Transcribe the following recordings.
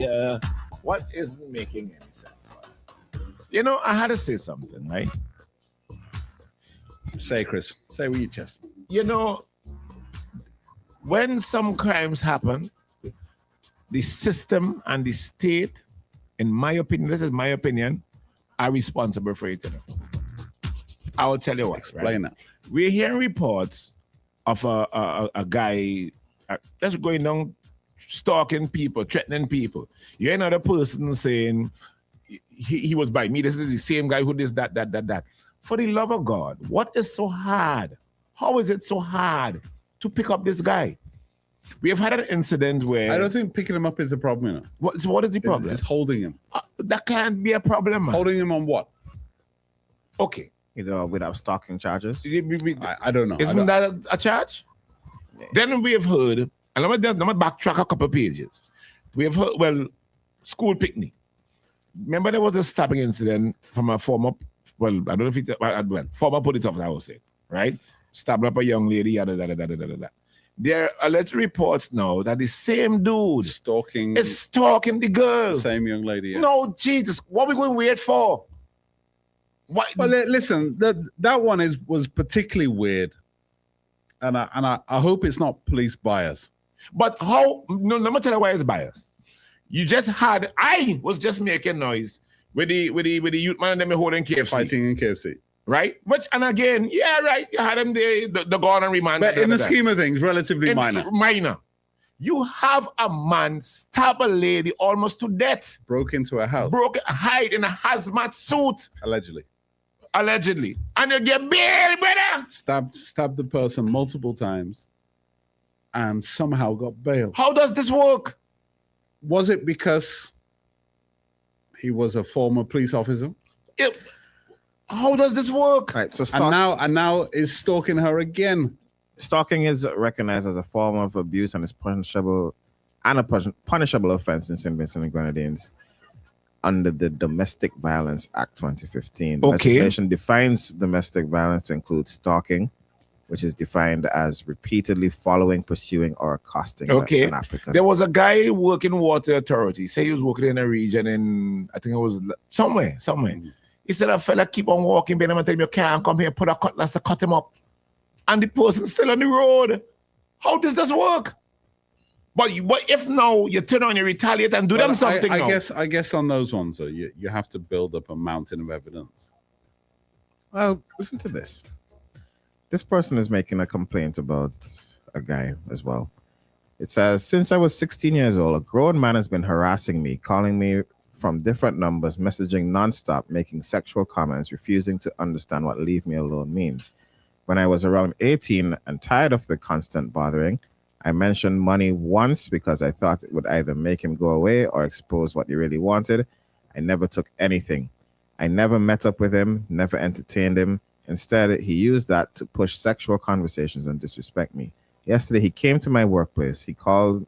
Yeah, what isn't making any sense? You know, I had to say something, right? Say, Chris. Say with your chest. You know, when some crimes happen, the system and the state, in my opinion, this is my opinion, are responsible for it. I will tell you what. Explain that. We're hearing reports of a guy that's going down stalking people, threatening people. You hear another person saying he was by me. This is the same guy who did that. For the love of God, what is so hard? How is it so hard to pick up this guy? We have had an incident where I don't think picking him up is the problem. You know? What is the problem? It's holding him. That can't be a problem, man. Holding him on what? Okay. Without stalking charges. I don't know. Isn't that a charge? Yeah. Then we have heard, and let me backtrack a couple of pages. We have heard, school picnic. Remember there was a stabbing incident from a former, I don't know if it's, former police officer, I would say, right? Stabbed up a young lady, yada. There are alleged reports now that the same dude is stalking the girl. The same young lady. Yeah. No, Jesus, what are we going to wait for? What? Well, listen, that one was particularly weird, and I hope it's not police bias. But how? No, let me tell you why it's bias. You just had. I was just making noise with the youth man and them holding KFC, fighting in KFC, right? Which and again, yeah, right. You had them there, the gone and remand. But in the scheme of things, relatively minor. Minor. You have a man stab a lady almost to death. Broke into a house. Hide in a hazmat suit. Allegedly. And you get bail, brother. Stabbed the person multiple times and somehow got bail. How does this work? Was it because he was a former police officer? How does this work? Right, so and now is stalking her again. Stalking is recognized as a form of abuse and is punishable offense in St. Vincent and Grenadines under the Domestic Violence Act 2015. Okay. Legislation defines domestic violence to include stalking, which is defined as repeatedly following, pursuing, or accosting an applicant. There was a guy working Water Authority. Say he was working in a region in, I think it was somewhere. He said, a fella keep on walking, but I'm telling him, you can't come here, put a cutlass to cut him up. And the person's still on the road. How does this work? But if now you turn on, you retaliate and do them something I guess on those ones, you have to build up a mountain of evidence. Well, listen to this. This person is making a complaint about a guy as well. It says, since I was 16 years old, a grown man has been harassing me, calling me from different numbers, messaging nonstop, making sexual comments, refusing to understand what leave me alone means. When I was around 18 and tired of the constant bothering, I mentioned money once because I thought it would either make him go away or expose what he really wanted. I never took anything. I never met up with him, never entertained him. Instead, he used that to push sexual conversations and disrespect me. Yesterday, he came to my workplace. He called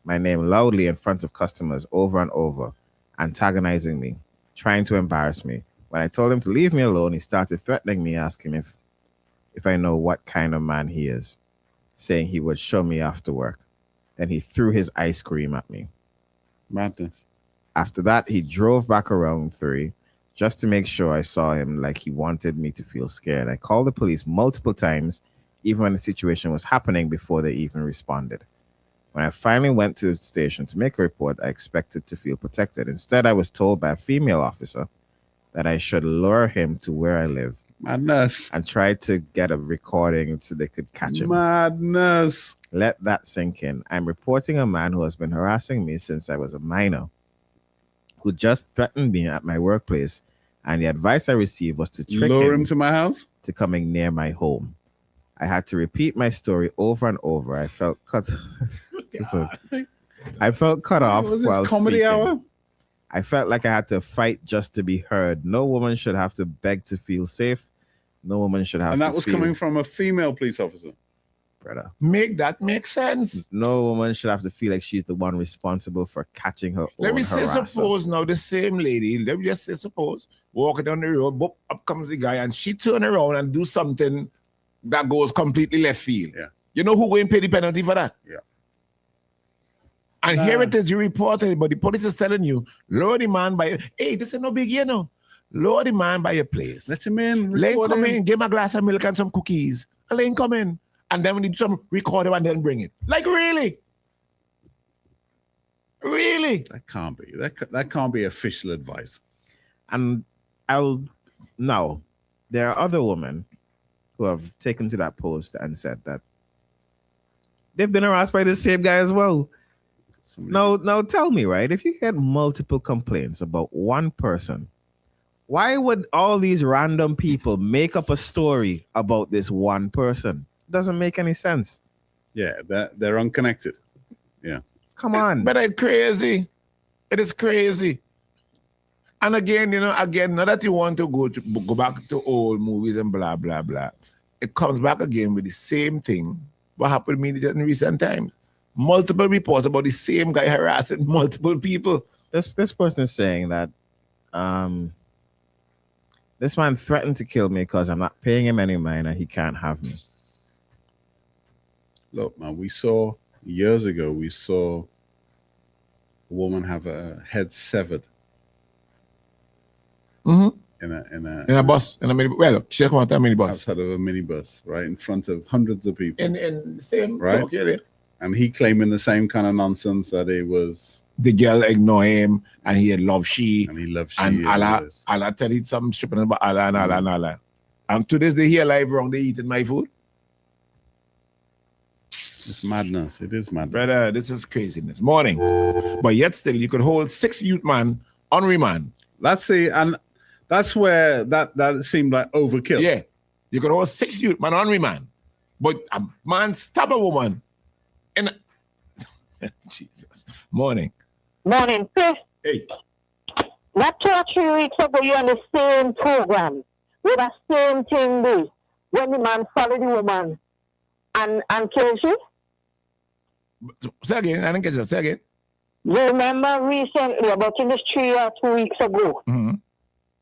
my name loudly in front of customers over and over, antagonizing me, trying to embarrass me. When I told him to leave me alone, he started threatening me, asking if I know what kind of man he is, saying he would show me after work. Then he threw his ice cream at me. Madness. After that, he drove back around 3 just to make sure I saw him, like he wanted me to feel scared. I called the police multiple times, even when the situation was happening, before they even responded. When I finally went to the station to make a report, I expected to feel protected. Instead, I was told by a female officer that I should lure him to where I live. Madness. And tried to get a recording so they could catch him. Madness. Let that sink in. I'm reporting a man who has been harassing me since I was a minor, who just threatened me at my workplace, and the advice I received was to lure him to my house, to coming near my home. I had to repeat my story over and over. I felt cut. I felt cut off. Was this comedy speaking. Hour? I felt like I had to fight just to be heard. No woman should have to beg to feel safe. No woman should have to. And that was coming from a female police officer. Brother. Make sense. No woman should have to feel like she's the one responsible for catching her own Let me say, harasser. suppose now the same lady, let me just say, suppose, walking down the road, boop, up comes the guy, and she turn around and do something that goes completely left field. Yeah. You know who going to pay the penalty for that? Yeah. And here it is, you reported it, but the police is telling you, lower the man by, hey, this is no big, you know. Lower the man by your place. Let him in. Let him record come him. in, give him a glass of milk and some cookies. And let him come in. And then we need some record him and then bring it. Like, really? Really? That can't be. That can't be official advice. And now, there are other women who have taken to that post and said that they've been harassed by the same guy as well. Now tell me, right? If you get multiple complaints about one person, why would all these random people make up a story about this one person? Doesn't make any sense. Yeah, they're unconnected. Yeah. Come on. But it's crazy. It is crazy. And again, now that you want to go back to old movies and blah, blah, blah, it comes back again with the same thing. What happened to me in recent times? Multiple reports about the same guy harassing multiple people. This person is saying that this man threatened to kill me because I'm not paying him any money and he can't have me. Look, man, years ago, we saw a woman have her head severed Mm-hmm. in a bus, in a minibus. Well, she come out a minibus. outside of a minibus, right in front of hundreds of people. In the same Right. talk, yeah. And he claiming the same kind of nonsense that it was, The girl ignore him and he had love she. and he loved she. And all Allah this. tell you something stripping about Allah and Allah and Allah. And to this day, he alive wrong, they eating my food. It's madness. It is madness. Brother, this is craziness. Morning. But yet still, you could hold 6 youth man on remand. Let's see, and that's where that seemed like overkill. Yeah. You could hold 6 youth man on remand. But a man stab a woman. And Jesus. Morning. Morning, Chris. Hey. Not 2 or 3 weeks ago, you're on the same program with the same thing do when the man followed the woman and killed she. Say again. I didn't get you. Say again. You remember recently, about in this 3 or 2 weeks ago, Mm-hmm.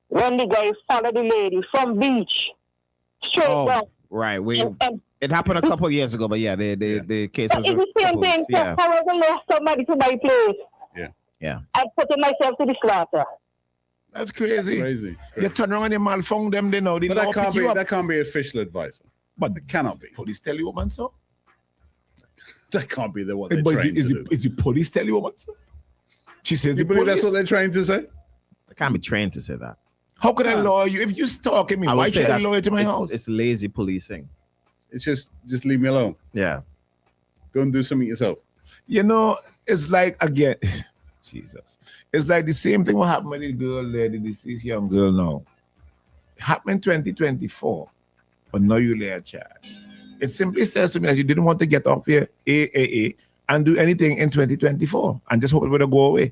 when the guy followed the lady from beach straight down. Right. And It happened a couple of years ago, but yeah, the case was. it's the same thing. So Yeah. how I will lost somebody to my place. Yeah. I put myself to the slaughter. That's crazy. Crazy. You turn around and you malfunction them, they know. They But know that can't pick you up. that can't be official advice. But It cannot be. police tell you woman so? That can't be what they're But trained to do. is the police tell you woman so? She says You the believe police. that's what they're trained to say? I can't be trained to say that. How could I lawyer you? If you stalking me, I why would say should I that's lawyer to my house? it's lazy policing. It's just leave me alone. Yeah. Go and do something yourself. You know, it's like, again, Jesus. It's like the same thing what happened with the girl there, the deceased young girl now. It happened in 2024, but now you lay a charge. It simply says to me that you didn't want to get off your AAA and do anything in 2024 and just hope it would go away.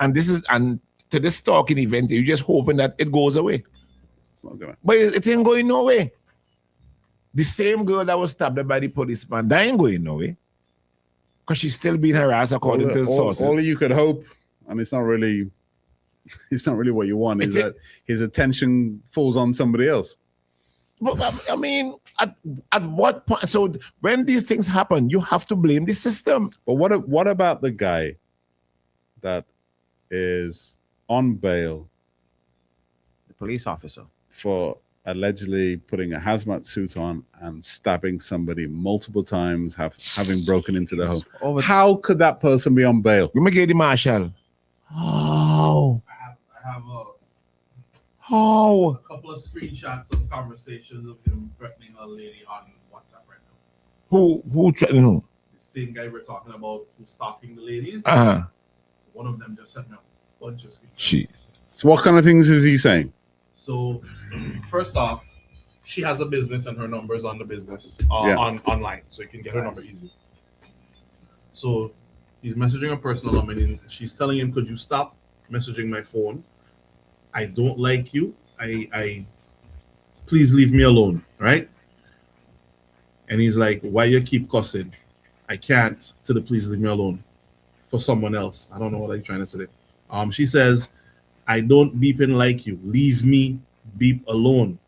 And to this stalking event, you're just hoping that it goes away. It's not gonna. But it ain't going nowhere. The same girl that was stabbed by the policeman, that ain't going nowhere. Because she's still being harassed according to the sources. All you could hope, and it's not really what you want, is that his attention falls on somebody else. But, I mean, at what point? So when these things happen, you have to blame the system. But what about the guy that is on bail The police officer. for allegedly putting a hazmat suit on and stabbing somebody multiple times, having broken into the home? How could that person be on bail? Let me get the marshal. How? I have How? a couple of screenshots of conversations of him threatening a lady on WhatsApp right now. Who threatened who? The same guy we're talking about who's stalking the ladies. Uh-huh. One of them just sent me a bunch of screenshots. Jeez. So what kind of things is he saying? So, first off, she has a business and her number is on the business Yeah. online, so you can get her number easy. So, he's messaging her personal number and she's telling him, "Could you stop messaging my phone? I don't like you. I please leave me alone," right? And he's like, "Why you keep cussing? I can't." To the "please leave me alone" for someone else. I don't know what I'm trying to say. She says, "I don't beeping like you. Leave me beep alone."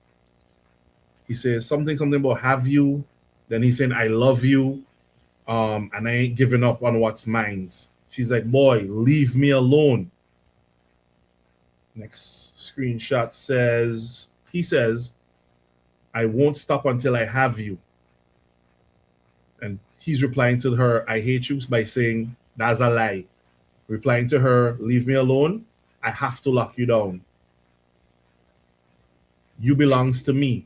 He says something about "have you." Then he's saying, "I love you." and I ain't giving up on what's mine. She's like, boy, leave me alone. Next screenshot he says, I won't stop until I have you. And he's replying to her, I hate you, by saying, that's a lie. Replying to her, leave me alone. I have to lock you down. You belongs to me.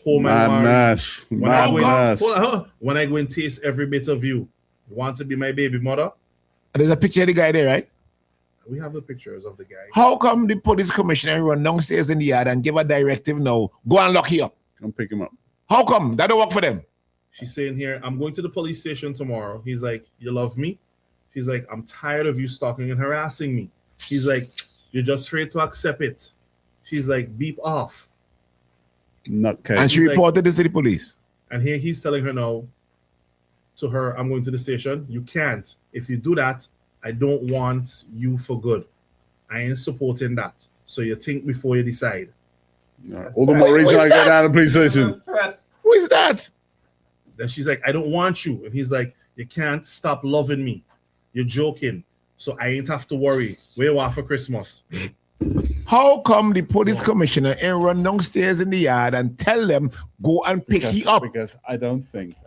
Home Madness. When I go and taste every bit of you, you want to be my baby mother? There's a picture of the guy there, right? We have the pictures of the guy. How come the police commissioner run downstairs in the yard and give a directive now, go and lock you up? Come pick him up. How come? That don't work for them. She's saying here, I'm going to the police station tomorrow. He's like, you love me? She's like, I'm tired of you stalking and harassing me. He's like, you're just afraid to accept it. She's like, beep off. Nutcase. And she He's reported this to the police. And here he's telling her now, to her, I'm going to the station. You can't. If you do that, I don't want you for good. I ain't supporting that. So you think before you decide. All the more reason I go down to the police station. Who is that? Then she's like, I don't want you. And he's like, you can't stop loving me. You're joking. So I ain't have to worry. Where you are for Christmas? How come the police commissioner ain't run downstairs in the yard and tell them go and pick you up? Because I don't think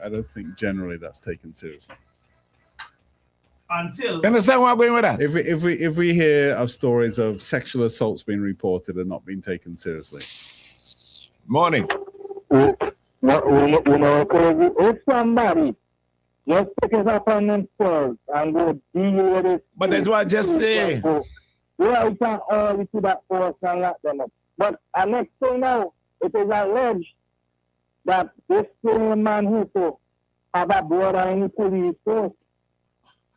generally that's taken seriously. Until You understand where I'm going with that? If we hear of stories of sexual assaults being reported and not being taken seriously. Morning. If somebody just pick it up on themselves and go deal with it. But that's what I just say. Yeah, we can always see that force and lock them up. But next thing now, it is alleged that this same man who have a brother in the police force.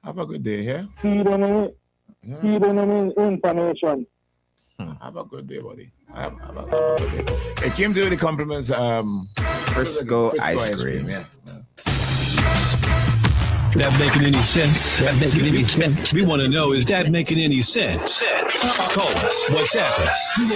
Have a good day, yeah? Feeding him information. Have a good day, buddy. Have a good day. It came to the compliments. Frisco ice cream. Yeah. That making any sense? That making any sense? We want to know, is that making any sense? Call us. WhatsApp us.